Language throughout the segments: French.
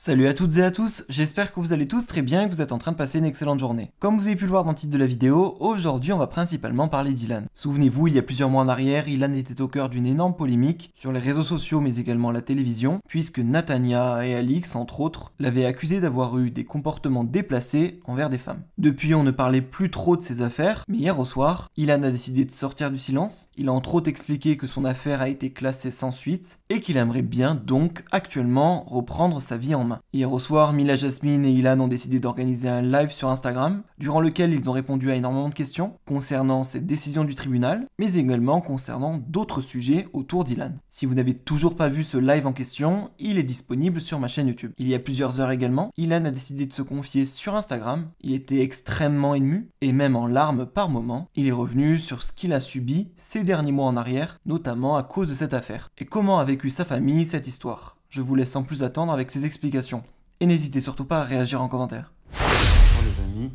Salut à toutes et à tous, j'espère que vous allez tous très bien et que vous êtes en train de passer une excellente journée. Comme vous avez pu le voir dans le titre de la vidéo, aujourd'hui on va principalement parler d'Ilan. Souvenez-vous, il y a plusieurs mois en arrière, Ilan était au cœur d'une énorme polémique sur les réseaux sociaux mais également la télévision, puisque Nathania et Alix, entre autres, l'avaient accusé d'avoir eu des comportements déplacés envers des femmes. Depuis, on ne parlait plus trop de ces affaires, mais hier au soir, Ilan a décidé de sortir du silence. Il a entre autres expliqué que son affaire a été classée sans suite et qu'il aimerait bien donc actuellement reprendre sa vie en main. Hier au soir, Mila Jasmine et Ilan ont décidé d'organiser un live sur Instagram, durant lequel ils ont répondu à énormément de questions concernant cette décision du tribunal, mais également concernant d'autres sujets autour d'Ilan. Si vous n'avez toujours pas vu ce live en question, il est disponible sur ma chaîne YouTube. Il y a plusieurs heures également, Ilan a décidé de se confier sur Instagram. Il était extrêmement ému, et même en larmes par moments. Il est revenu sur ce qu'il a subi ces derniers mois en arrière, notamment à cause de cette affaire, et comment a vécu sa famille cette histoire. Je vous laisse sans plus attendre avec ces explications. Et n'hésitez surtout pas à réagir en commentaire. Bonjour les amis,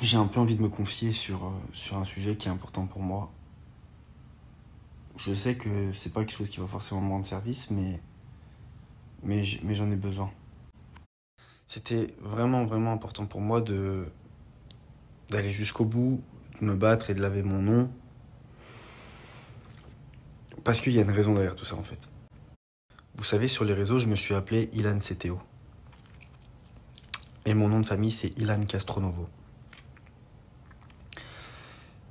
j'ai un peu envie de me confier sur un sujet qui est important pour moi. Je sais que c'est pas quelque chose qui va forcément me rendre service, mais j'en ai besoin. C'était vraiment important pour moi d'aller jusqu'au bout, de me battre et de laver mon nom. Parce qu'il y a une raison derrière tout ça en fait. Vous savez, sur les réseaux, je me suis appelé Ilan CTO. Et mon nom de famille, c'est Ilan Castronovo.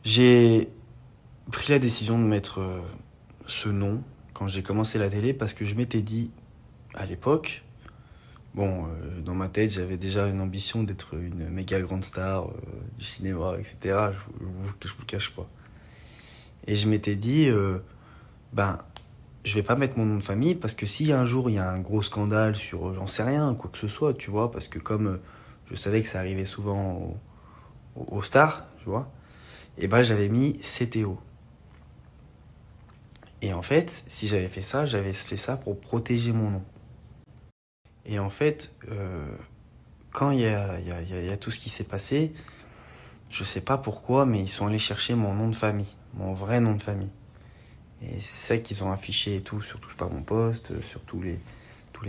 J'ai pris la décision de mettre ce nom quand j'ai commencé la télé parce que je m'étais dit, à l'époque, dans ma tête, j'avais déjà une ambition d'être une méga grande star du cinéma, etc. Je vous cache pas. Et je m'étais dit, je vais pas mettre mon nom de famille parce que si un jour il y a un gros scandale sur, j'en sais rien, quoi que ce soit, tu vois, parce que comme je savais que ça arrivait souvent aux stars, tu vois, et j'avais mis CTO. Et en fait, si j'avais fait ça pour protéger mon nom. Et en fait, quand il y a tout ce qui s'est passé, je sais pas pourquoi, mais ils sont allés chercher mon nom de famille, mon vrai nom de famille. Et c'est ça qu'ils ont affiché et tout, sur Touche pas à mon poste, sur tous les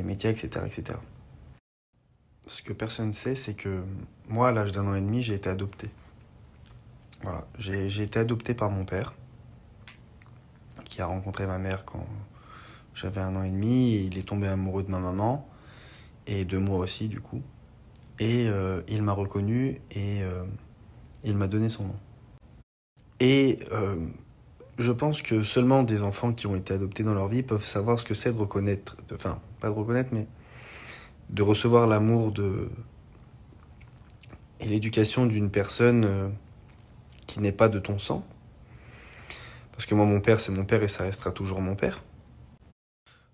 médias, etc., etc. Ce que personne ne sait, c'est que moi, à l'âge d'1 an et demi, j'ai été adopté. Voilà, j'ai été adopté par mon père, qui a rencontré ma mère quand j'avais 1 an et demi, et il est tombé amoureux de ma maman, et de moi aussi, du coup. Et il m'a reconnu, et il m'a donné son nom. Et je pense que seulement des enfants qui ont été adoptés dans leur vie peuvent savoir ce que c'est de reconnaître, enfin, pas de reconnaître, mais de recevoir l'amour et l'éducation d'une personne qui n'est pas de ton sang. Parce que moi, mon père, c'est mon père et ça restera toujours mon père.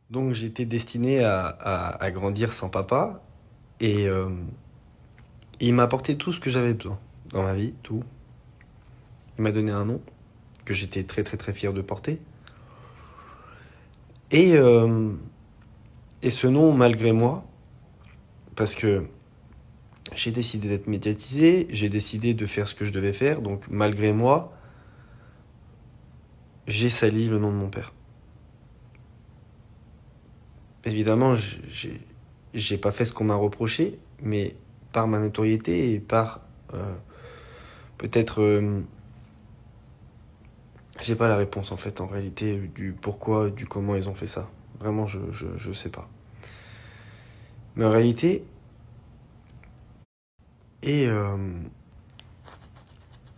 Donc j'étais destiné à grandir sans papa et il m'a apporté tout ce que j'avais besoin dans ma vie, tout. Il m'a donné un nom que j'étais très fier de porter. Et ce nom, malgré moi, parce que j'ai décidé d'être médiatisé, j'ai décidé de faire ce que je devais faire, donc malgré moi, j'ai sali le nom de mon père. Évidemment, j'ai pas fait ce qu'on m'a reproché, mais par ma notoriété et par peut-être... j'ai pas la réponse en fait, en réalité, du pourquoi, du comment ils ont fait ça. Vraiment, je sais pas. Mais en réalité,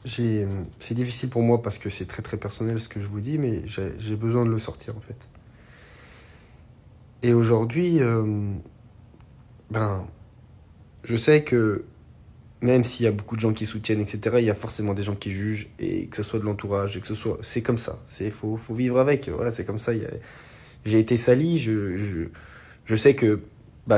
c'est difficile pour moi parce que c'est très personnel ce que je vous dis, mais j'ai besoin de le sortir en fait. Et aujourd'hui, je sais que même s'il y a beaucoup de gens qui soutiennent, etc., il y a forcément des gens qui jugent, et que ce soit de l'entourage, et que ce soit... C'est comme ça, faut vivre avec, voilà, c'est comme ça. J'ai été sali, je sais que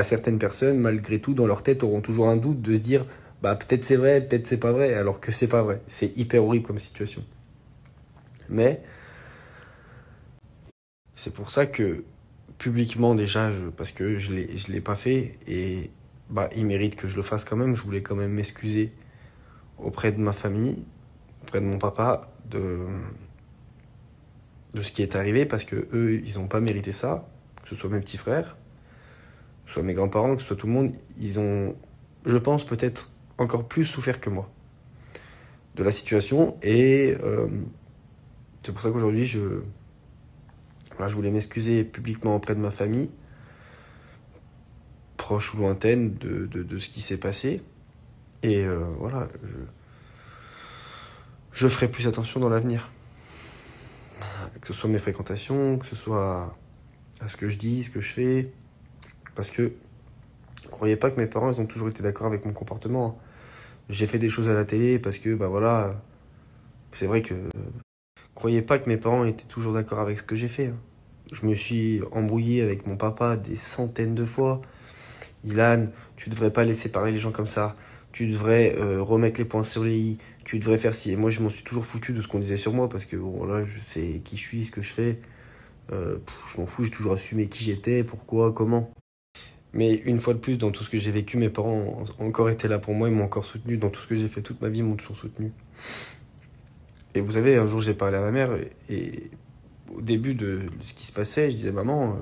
certaines personnes, malgré tout, dans leur tête, auront toujours un doute de se dire, peut-être c'est vrai, peut-être c'est pas vrai, alors que c'est pas vrai. C'est hyper horrible comme situation. Mais c'est pour ça que, publiquement déjà, parce que je l'ai pas fait, et il mérite que je le fasse quand même. Je voulais quand même m'excuser auprès de ma famille, auprès de mon papa, de ce qui est arrivé, parce que eux, ils ont pas mérité ça, que ce soit mes petits frères. ce soit mes grands-parents, que ce soit tout le monde, ils ont, je pense, peut-être encore plus souffert que moi de la situation. Et c'est pour ça qu'aujourd'hui, voilà, je voulais m'excuser publiquement auprès de ma famille, proche ou lointaine, de ce qui s'est passé. Et voilà, je ferai plus attention dans l'avenir. Que ce soit mes fréquentations, que ce soit à ce que je dis, ce que je fais. Parce que, croyez pas que mes parents, ils ont toujours été d'accord avec mon comportement. J'ai fait des choses à la télé parce que, bah voilà, c'est vrai que... Croyez pas que mes parents étaient toujours d'accord avec ce que j'ai fait, hein. Je me suis embrouillé avec mon papa des centaines de fois. Ilan, tu devrais pas laisser parler les gens comme ça. Tu devrais remettre les points sur les i. Tu devrais faire ci. Et moi, je m'en suis toujours foutu de ce qu'on disait sur moi parce que, bon, là, je sais qui je suis, ce que je fais. Je m'en fous, j'ai toujours assumé qui j'étais, pourquoi, comment. Mais une fois de plus, dans tout ce que j'ai vécu, mes parents ont encore été là pour moi, ils m'ont encore soutenu. Dans tout ce que j'ai fait toute ma vie, ils m'ont toujours soutenu. Et vous savez, un jour, j'ai parlé à ma mère et au début de ce qui se passait, je disais, maman,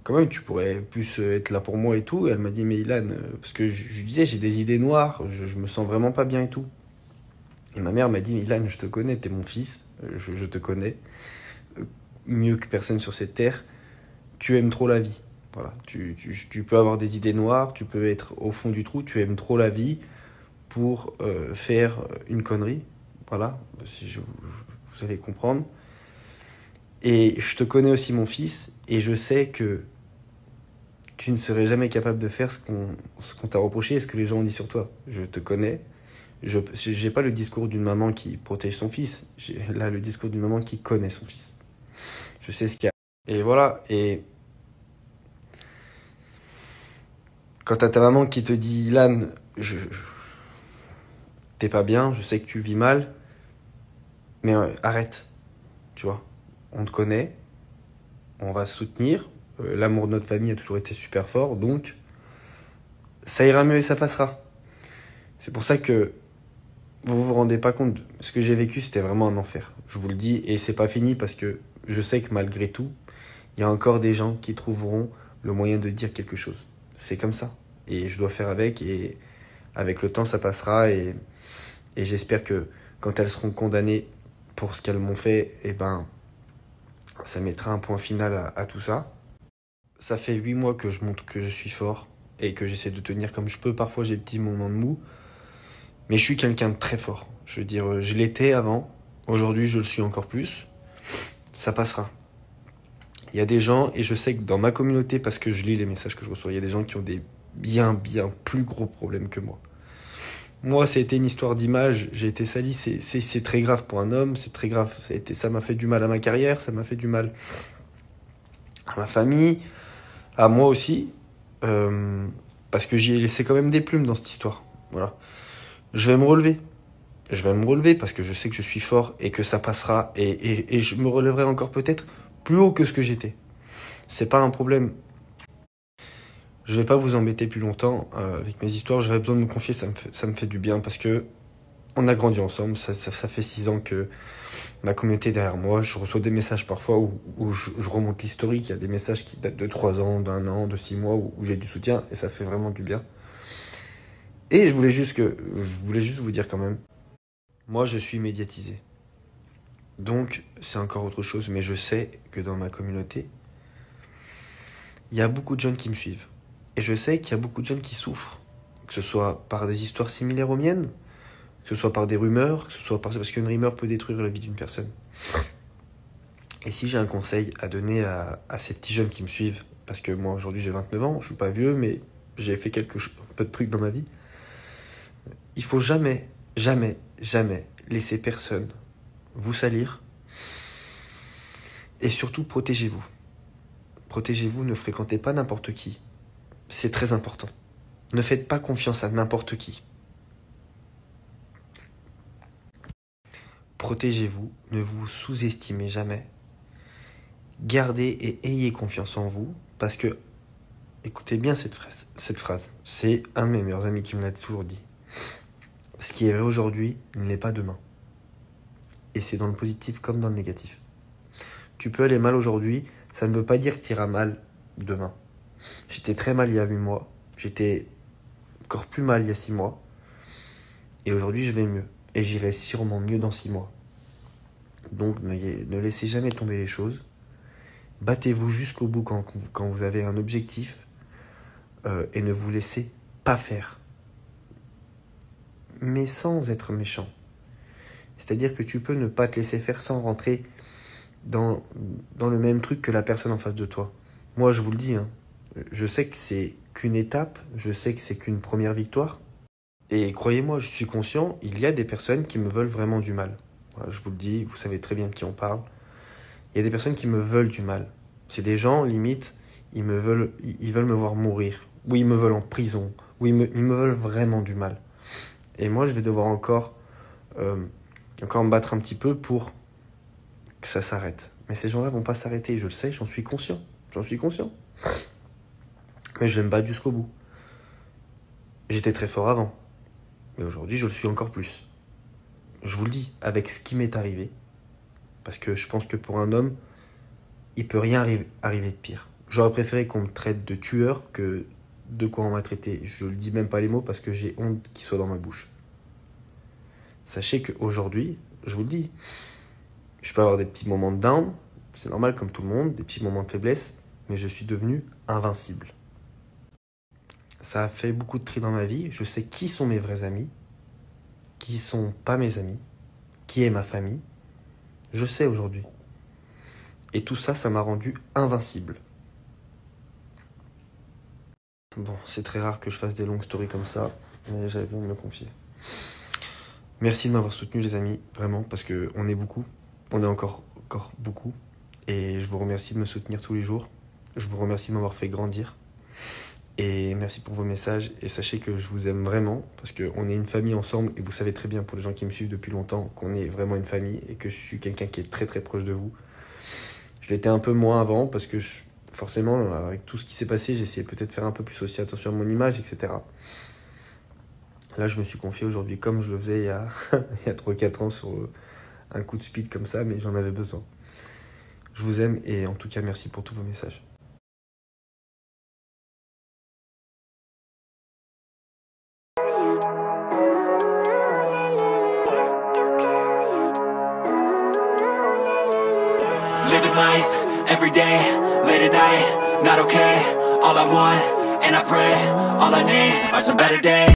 quand même, tu pourrais plus être là pour moi et tout. Et elle m'a dit, mais Ilan, parce que je lui disais, j'ai des idées noires, je me sens vraiment pas bien et tout. Et ma mère m'a dit, mais Ilan, je te connais, t'es mon fils, je te connais, mieux que personne sur cette terre, tu aimes trop la vie. Voilà, tu peux avoir des idées noires, tu peux être au fond du trou, tu aimes trop la vie pour faire une connerie. Voilà, si vous allez comprendre. Et je te connais aussi, mon fils, et je sais que tu ne serais jamais capable de faire ce qu'on t'a reproché et ce que les gens ont dit sur toi. Je te connais. Je n'ai pas le discours d'une maman qui protège son fils. J'ai là le discours d'une maman qui connaît son fils. Je sais ce qu'il y a. Et voilà. Et quand t'as ta maman qui te dit, Ilan, t'es pas bien, je sais que tu vis mal, mais arrête. Tu vois, on te connaît, on va se soutenir. L'amour de notre famille a toujours été super fort, donc ça ira mieux et ça passera. C'est pour ça que vous vous rendez pas compte, ce que j'ai vécu, c'était vraiment un enfer. Je vous le dis, et c'est pas fini parce que je sais que malgré tout, il y a encore des gens qui trouveront le moyen de dire quelque chose. C'est comme ça. Et je dois faire avec, et avec le temps, ça passera. Et j'espère que quand elles seront condamnées pour ce qu'elles m'ont fait, eh ben, ça mettra un point final à tout ça. Ça fait 8 mois que je montre que je suis fort et que j'essaie de tenir comme je peux. Parfois, j'ai des petits moments de mou. Mais je suis quelqu'un de très fort. Je veux dire, je l'étais avant. Aujourd'hui, je le suis encore plus. Ça passera. Il y a des gens, et je sais que dans ma communauté, parce que je lis les messages que je reçois, il y a des gens qui ont des bien plus gros problèmes que moi. Moi, c'était une histoire d'image, j'ai été sali, c'est très grave pour un homme, c'est très grave, ça m'a fait du mal à ma carrière, ça m'a fait du mal à ma famille, à moi aussi, parce que j'y ai laissé quand même des plumes dans cette histoire. Voilà. Je vais me relever. Je vais me relever parce que je sais que je suis fort et que ça passera, et je me relèverai encore peut-être plus haut que ce que j'étais. C'est pas un problème. Je vais pas vous embêter plus longtemps avec mes histoires. J'avais besoin de me confier, ça me fait du bien parce que on a grandi ensemble. Ça fait 6 ans que ma communauté est derrière moi. Je reçois des messages parfois où je remonte l'historique. Il y a des messages qui datent de 3 ans, d'1 an, de 6 mois où j'ai du soutien et ça fait vraiment du bien. Et je voulais juste vous dire quand même, moi je suis médiatisé. Donc c'est encore autre chose, mais je sais que dans ma communauté, il y a beaucoup de jeunes qui me suivent. Et je sais qu'il y a beaucoup de jeunes qui souffrent, que ce soit par des histoires similaires aux miennes, que ce soit par des rumeurs, que ce soit parce qu'une rumeur peut détruire la vie d'une personne. Et si j'ai un conseil à donner à ces petits jeunes qui me suivent, parce que moi aujourd'hui j'ai 29 ans, je suis pas vieux, mais j'ai fait un peu de trucs dans ma vie, il faut jamais, jamais, jamais laisser personne vous salir, et surtout protégez-vous. Protégez-vous, ne fréquentez pas n'importe qui. C'est très important. Ne faites pas confiance à n'importe qui. Protégez-vous, ne vous sous-estimez jamais. Gardez et ayez confiance en vous, parce que, écoutez bien cette phrase, c'est un de mes meilleurs amis qui me l'a toujours dit. Ce qui est vrai aujourd'hui ne l'est pas demain. Et c'est dans le positif comme dans le négatif. Tu peux aller mal aujourd'hui, ça ne veut pas dire que tu iras mal demain. J'étais très mal il y a 8 mois. J'étais encore plus mal il y a 6 mois. Et aujourd'hui, je vais mieux. Et j'irai sûrement mieux dans 6 mois. Donc, ne laissez jamais tomber les choses. Battez-vous jusqu'au bout quand vous avez un objectif. Et ne vous laissez pas faire. Mais sans être méchant. C'est-à-dire que tu peux ne pas te laisser faire sans rentrer dans le même truc que la personne en face de toi. Moi, je vous le dis, hein, je sais que c'est qu'une étape, je sais que c'est qu'une première victoire. Et croyez-moi, je suis conscient, il y a des personnes qui me veulent vraiment du mal. Voilà, je vous le dis, vous savez très bien de qui on parle. Il y a des personnes qui me veulent du mal. C'est des gens, limite, ils veulent me voir mourir. Ou ils me veulent en prison. Ou ils me veulent vraiment du mal. Et moi, je vais devoir encore me battre un petit peu pour que ça s'arrête. Mais ces gens-là vont pas s'arrêter, je le sais, j'en suis conscient. J'en suis conscient. Mais je vais me battre jusqu'au bout. J'étais très fort avant. Mais aujourd'hui, je le suis encore plus. Je vous le dis, avec ce qui m'est arrivé. Parce que je pense que pour un homme, il peut rien arriver de pire. J'aurais préféré qu'on me traite de tueur que de quoi on m'a traité. Je ne dis même pas les mots parce que j'ai honte qu'ils soient dans ma bouche. Sachez qu'aujourd'hui, je vous le dis, je peux avoir des petits moments de down, c'est normal comme tout le monde, des petits moments de faiblesse, mais je suis devenu invincible. Ça a fait beaucoup de tri dans ma vie. Je sais qui sont mes vrais amis, qui sont pas mes amis, qui est ma famille. Je sais aujourd'hui. Et tout ça, ça m'a rendu invincible. Bon, c'est très rare que je fasse des longues stories comme ça, mais j'avais besoin de me confier. Merci de m'avoir soutenu, les amis, vraiment, parce qu'on est beaucoup. On est encore beaucoup. Et je vous remercie de me soutenir tous les jours. Je vous remercie de m'avoir fait grandir. Et merci pour vos messages. Et sachez que je vous aime vraiment, parce qu'on est une famille ensemble. Et vous savez très bien, pour les gens qui me suivent depuis longtemps, qu'on est vraiment une famille et que je suis quelqu'un qui est très très proche de vous. Je l'étais un peu moins avant, parce que forcément, avec tout ce qui s'est passé, j'ai essayé peut-être de faire un peu plus aussi attention à mon image, etc. Là, je me suis confié aujourd'hui, comme je le faisais il y a 3-4 ans, sur un coup de speed comme ça, mais j'en avais besoin. Je vous aime et en tout cas, merci pour tous vos messages. Living life, every day, late at night, not okay. All I want, and I pray, all I need are some better days.